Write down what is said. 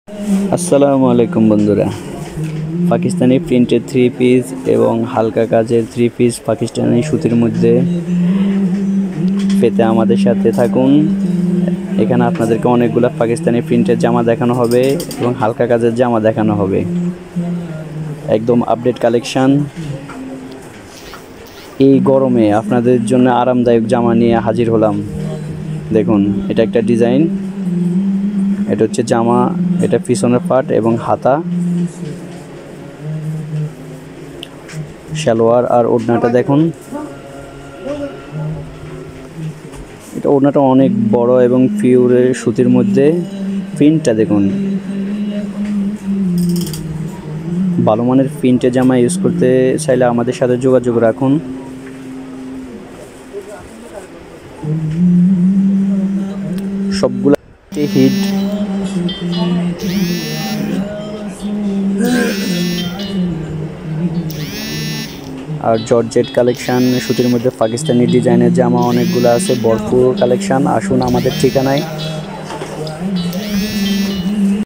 আসসালামু আলাইকুম বন্ধুরা, পাকিস্তানি প্রিন্টের থ্রি পিস এবং হালকা কাজের থ্রি পিস পাকিস্তানি সুতির মধ্যে পেতে আমাদের সাথে থাকুন। এখানে আপনাদেরকে অনেকগুলো পাকিস্তানি প্রিন্টের জামা দেখানো হবে এবং হালকা কাজের জামা দেখানো হবে। একদম আপডেট কালেকশান। এই গরমে আপনাদের জন্য আরামদায়ক জামা নিয়ে হাজির হলাম। দেখুন, এটা একটা ডিজাইন, এটা হচ্ছে জামা, এটা পিছনের পার্ট এবং হাতা, সালোয়ার আর ওড়নাটা দেখুন। এটা ওড়নাটা অনেক বড় এবং পিওর সুতির মধ্যে। প্রিন্টটা দেখুন, ভালো মানের প্রিন্টের জামা ইউজ করতে চাইলে আমাদের সাথে যোগাযোগ রাখুন। সবগুলা হিট। আর জর্জেট কালেকশান, সুতির মধ্যে পাকিস্তানি ডিজাইনের জামা অনেকগুলো আছে, ভরপুর কালেকশান। আসুন আমাদের ঠিকানায়।